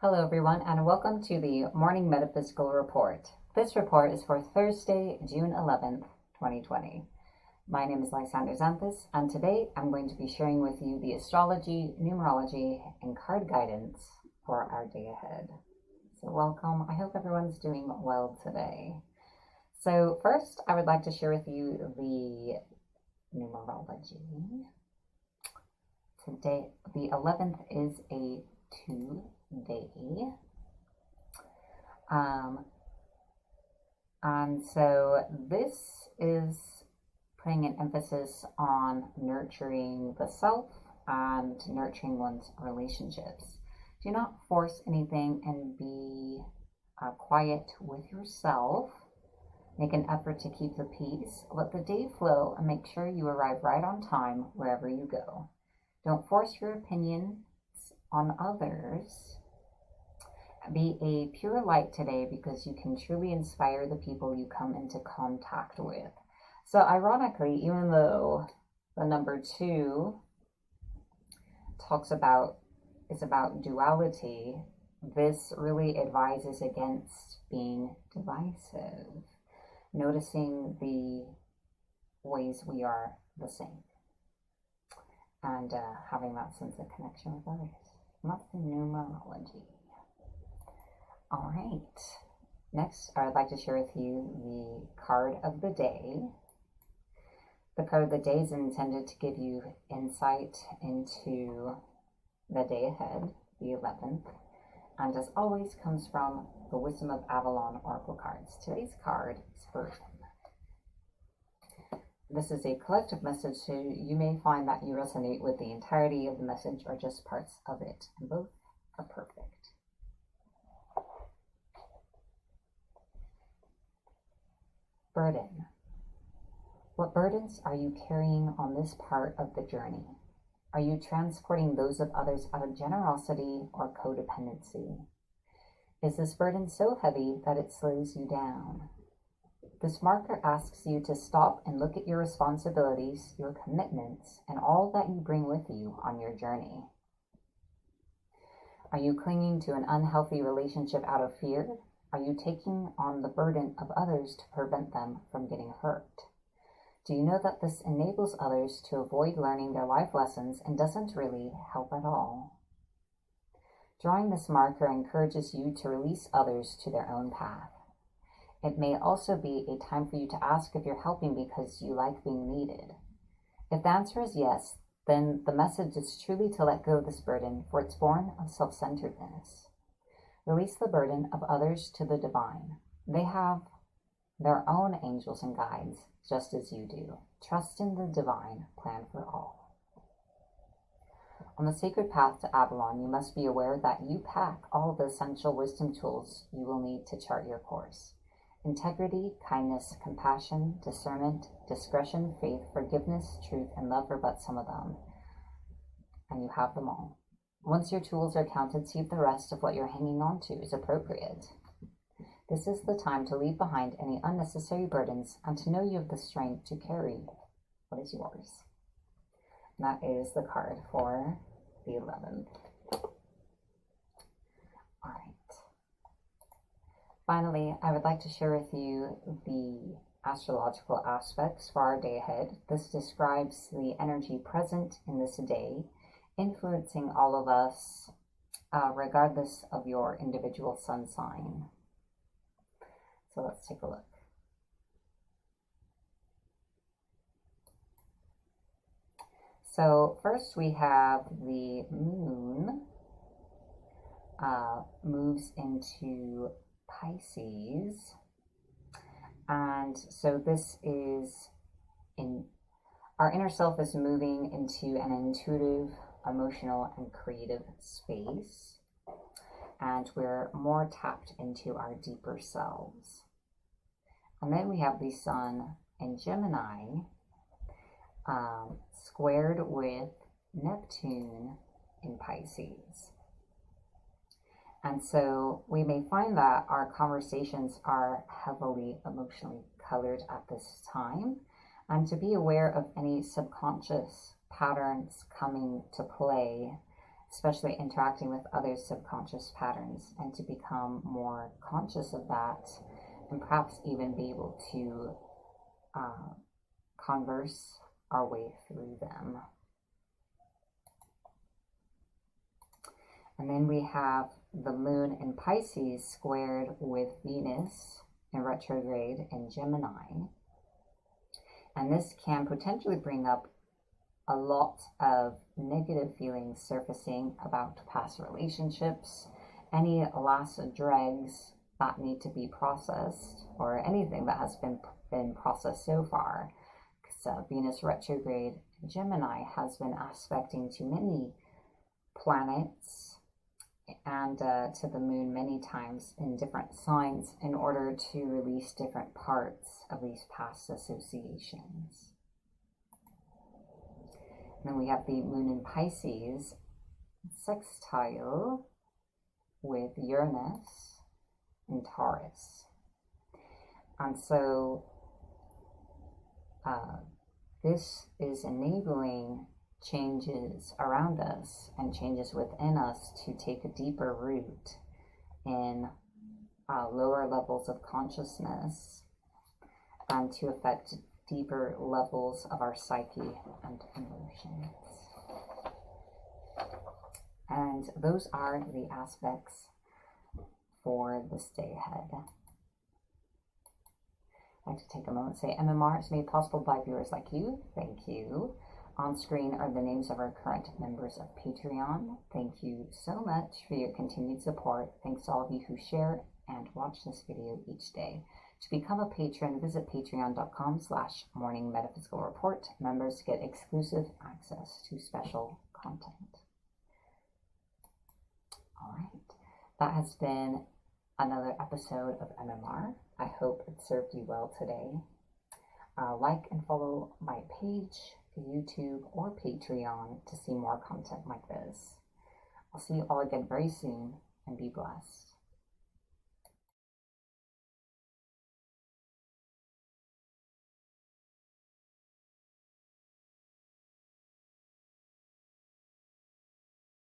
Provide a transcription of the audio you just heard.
Hello everyone, and welcome to the Morning Metaphysical Report. This report is for Thursday, June 11th, 2020. My name is Lysander Xanthus, and today I'm going to be sharing with you the astrology, numerology, and card guidance for our day ahead. So welcome. I hope everyone's doing well today. So first, I would like to share with you the numerology. Today, the 11th is a Tuesday. And so this is putting an emphasis on nurturing the self and nurturing one's relationships. Do not force anything and be quiet with yourself. Make an effort to keep the peace. Let the day flow and make sure you arrive right on time wherever you go. Don't force your opinions on others. Be a pure light today because you can truly inspire the people you come into contact with. So ironically, even though the number 2 is about duality, this really advises against being divisive, noticing the ways we are the same, and having that sense of connection with others. That's the numerology. All right. Next, I would like to share with you the card of the day. The card of the day is intended to give you insight into the day ahead, the 11th, and as always comes from the Wisdom of Avalon Oracle cards. Today's card is Earth. This is a collective message, so you may find that you resonate with the entirety of the message or just parts of it, and both are perfect. Burden. What burdens are you carrying on this part of the journey? Are you transporting those of others out of generosity or codependency? Is this burden so heavy that it slows you down? This marker asks you to stop and look at your responsibilities, your commitments, and all that you bring with you on your journey. Are you clinging to an unhealthy relationship out of fear? Are you taking on the burden of others to prevent them from getting hurt? Do you know that this enables others to avoid learning their life lessons and doesn't really help at all? Drawing this marker encourages you to release others to their own path. It may also be a time for you to ask if you're helping because you like being needed. If the answer is yes, then the message is truly to let go of this burden, for it's born of self-centeredness. Release the burden of others to the divine. They have their own angels and guides, just as you do. Trust in the divine plan for all. On the sacred path to Avalon, you must be aware that you pack all the essential wisdom tools you will need to chart your course. Integrity, kindness, compassion, discernment, discretion, faith, forgiveness, truth, and love are but some of them. And you have them all. Once your tools are counted, see if the rest of what you're hanging on to is appropriate. This is the time to leave behind any unnecessary burdens and to know you have the strength to carry what is yours. And that is the card for the 11th. All right. Finally, I would like to share with you the astrological aspects for our day ahead. This describes the energy present in this day, influencing all of us, regardless of your individual sun sign. So let's take a look. So first we have the moon moves into Pisces, and so this is our inner self is moving into an intuitive, emotional, and creative space, and we're more tapped into our deeper selves. And then we have the sun in Gemini, squared with Neptune in Pisces. And so we may find that our conversations are heavily emotionally colored at this time, and to be aware of any subconscious patterns coming to play especially interacting with others' subconscious patterns, and to become more conscious of that, and perhaps even be able to converse our way through them. And then we have the moon in Pisces squared with Venus in retrograde in Gemini. And this can potentially bring up a lot of negative feelings surfacing about past relationships, any last dregs that need to be processed, or anything that has been processed so far. Because Venus retrograde in Gemini has been aspecting to many planets and to the moon many times in different signs in order to release different parts of these past associations. And then we have the moon in Pisces sextile with Uranus in Taurus. And so this is enabling changes around us and changes within us to take a deeper root in lower levels of consciousness and to affect deeper levels of our psyche and emotions. And those are the aspects for this day ahead. I'd like to take a moment to say MMR is made possible by viewers like you. Thank you. On screen are the names of our current members of Patreon. Thank you so much for your continued support. Thanks to all of you who share and watch this video each day. To become a patron, visit patreon.com/Morning Metaphysical Report. Members get exclusive access to special content. All right, that has been another episode of MMR. I hope it served you well today. Like and follow my page, YouTube, or Patreon to see more content like this. I'll see you all again very soon, and be blessed.